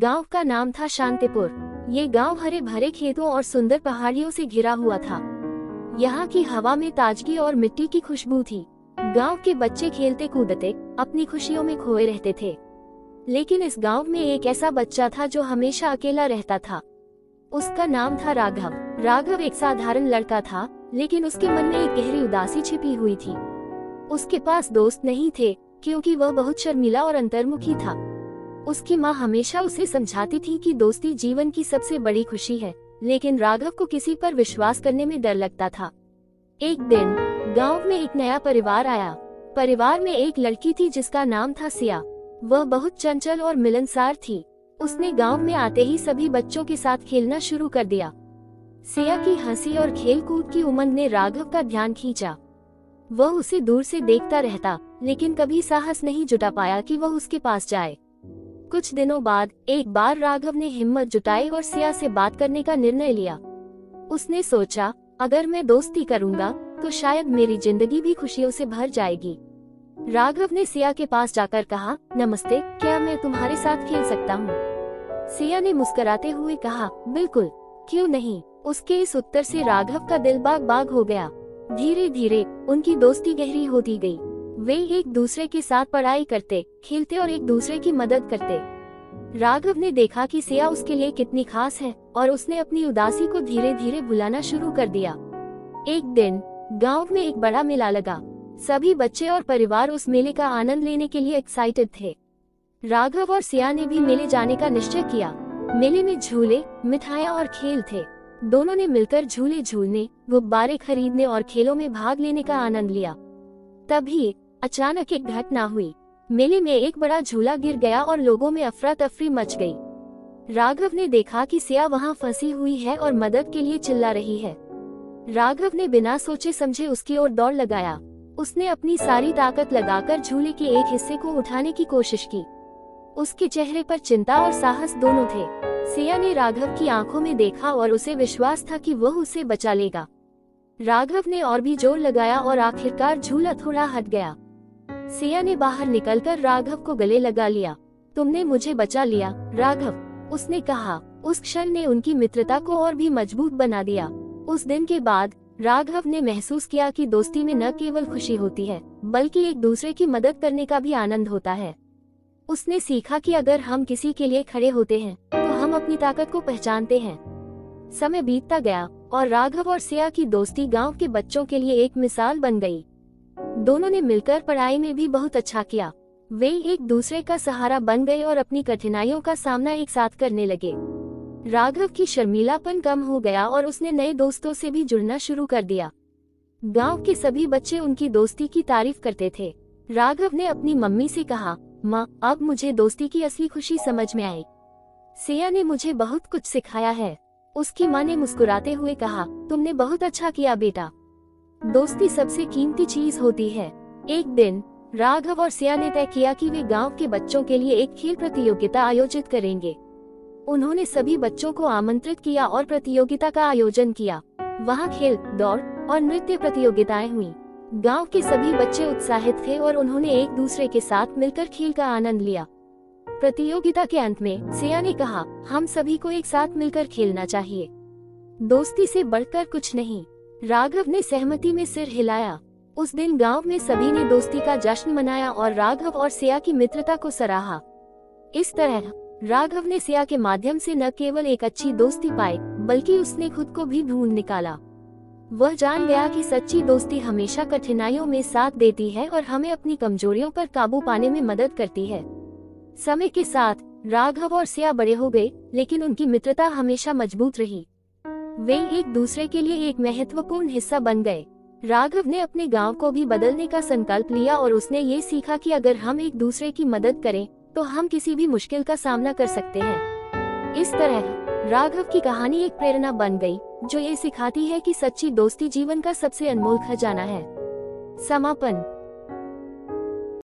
गांव का नाम था शांतिपुर। ये गांव हरे भरे खेतों और सुंदर पहाड़ियों से घिरा हुआ था। यहाँ की हवा में ताजगी और मिट्टी की खुशबू थी। गांव के बच्चे खेलते कूदते अपनी खुशियों में खोए रहते थे। लेकिन इस गांव में एक ऐसा बच्चा था जो हमेशा अकेला रहता था। उसका नाम था राघव। राघव एक साधारण लड़का था, लेकिन उसके मन में एक गहरी उदासी छिपी हुई थी। उसके पास दोस्त नहीं थे, क्योंकि वह बहुत शर्मीला और अंतर्मुखी था। उसकी माँ हमेशा उसे समझाती थी कि दोस्ती जीवन की सबसे बड़ी खुशी है, लेकिन राघव को किसी पर विश्वास करने में डर लगता था। एक दिन गांव में एक नया परिवार आया। परिवार में एक लड़की थी जिसका नाम था सिया। वह बहुत चंचल और मिलनसार थी। उसने गांव में आते ही सभी बच्चों के साथ खेलना शुरू कर दिया। सिया की हंसी और खेल कूद की उमंग ने राघव का ध्यान खींचा। वह उसे दूर से देखता रहता, लेकिन कभी साहस नहीं जुटा पाया कि वह उसके पास जाए। कुछ दिनों बाद एक बार राघव ने हिम्मत जुटाई और सिया से बात करने का निर्णय लिया। उसने सोचा, अगर मैं दोस्ती करूंगा तो शायद मेरी जिंदगी भी खुशियों से भर जाएगी। राघव ने सिया के पास जाकर कहा, नमस्ते, क्या मैं तुम्हारे साथ खेल सकता हूँ? सिया ने मुस्कुराते हुए कहा, बिल्कुल, क्यों नहीं। उसके इस उत्तर से राघव का दिल बाग बाग हो गया। धीरे धीरे उनकी दोस्ती गहरी होती गई। वे एक दूसरे के साथ पढ़ाई करते, खेलते और एक दूसरे की मदद करते। राघव ने देखा कि सिया उसके लिए कितनी खास है और उसने अपनी उदासी को धीरे धीरे भुलाना शुरू कर दिया। एक दिन गांव में एक बड़ा मेला लगा। सभी बच्चे और परिवार उस मेले का आनंद लेने के लिए एक्साइटेड थे। राघव और सिया ने भी मेले जाने का निश्चय किया। मेले में झूले, मिठाइयाँ और खेल थे। दोनों ने मिलकर झूले झूलने, गुब्बारे खरीदने और खेलों में भाग लेने का आनंद लिया। तभी अचानक एक घटना हुई। मेले में एक बड़ा झूला गिर गया और लोगों में अफरा तफरी मच गई। राघव ने देखा कि सिया वहां फंसी हुई है और मदद के लिए चिल्ला रही है। राघव ने बिना सोचे समझे उसकी ओर दौड़ लगाया। उसने अपनी सारी ताकत लगाकर झूले के एक हिस्से को उठाने की कोशिश की। उसके चेहरे पर चिंता और साहस दोनों थे। सिया ने राघव की आंखों में देखा और उसे विश्वास था कि वह उसे बचा लेगा। राघव ने और भी जोर लगाया और आखिरकार झूला थोड़ा हट गया। सिया ने बाहर निकलकर राघव को गले लगा लिया। तुमने मुझे बचा लिया, राघव, उसने कहा। उस क्षण ने उनकी मित्रता को और भी मजबूत बना दिया। उस दिन के बाद राघव ने महसूस किया कि दोस्ती में न केवल खुशी होती है, बल्कि एक दूसरे की मदद करने का भी आनंद होता है। उसने सीखा कि अगर हम किसी के लिए खड़े होते हैं तो हम अपनी ताकत को पहचानते हैं। समय बीतता गया और राघव और सिया की दोस्ती गांव के बच्चों के लिए एक मिसाल बन गई। दोनों ने मिलकर पढ़ाई में भी बहुत अच्छा किया। वे एक दूसरे का सहारा बन गए और अपनी कठिनाइयों का सामना एक साथ करने लगे। राघव की शर्मीलापन कम हो गया और उसने नए दोस्तों से भी जुड़ना शुरू कर दिया। गांव के सभी बच्चे उनकी दोस्ती की तारीफ करते थे। राघव ने अपनी मम्मी से कहा, माँ, अब मुझे दोस्ती की असली खुशी समझ में आई। सिया ने मुझे बहुत कुछ सिखाया है। उसकी माँ ने मुस्कुराते हुए कहा, तुमने बहुत अच्छा किया बेटा। दोस्ती सबसे कीमती चीज होती है। एक दिन राघव और सिया ने तय किया कि वे गांव के बच्चों के लिए एक खेल प्रतियोगिता आयोजित करेंगे। उन्होंने सभी बच्चों को आमंत्रित किया और प्रतियोगिता का आयोजन किया। वहां खेल, दौड़ और नृत्य प्रतियोगिताएं हुई। गांव के सभी बच्चे उत्साहित थे और उन्होंने एक दूसरे के साथ मिलकर खेल का आनंद लिया। प्रतियोगिता के अंत में सिया ने कहा, हम सभी को एक साथ मिलकर खेलना चाहिए। दोस्ती से बढ़कर कुछ नहीं। राघव ने सहमति में सिर हिलाया। उस दिन गांव में सभी ने दोस्ती का जश्न मनाया और राघव और सिया की मित्रता को सराहा। इस तरह राघव ने सिया के माध्यम से न केवल एक अच्छी दोस्ती पाई, बल्कि उसने खुद को भी ढूंढ निकाला। वह जान गया कि सच्ची दोस्ती हमेशा कठिनाइयों में साथ देती है और हमें अपनी कमजोरियों पर काबू पाने में मदद करती है। समय के साथ राघव और सिया बड़े हो गए, लेकिन उनकी मित्रता हमेशा मजबूत रही। वे एक दूसरे के लिए एक महत्वपूर्ण हिस्सा बन गए। राघव ने अपने गांव को भी बदलने का संकल्प लिया और उसने ये सीखा कि अगर हम एक दूसरे की मदद करें तो हम किसी भी मुश्किल का सामना कर सकते हैं। इस तरह राघव की कहानी एक प्रेरणा बन गई, जो ये सिखाती है कि सच्ची दोस्ती जीवन का सबसे अनमोल खजाना है। समापन।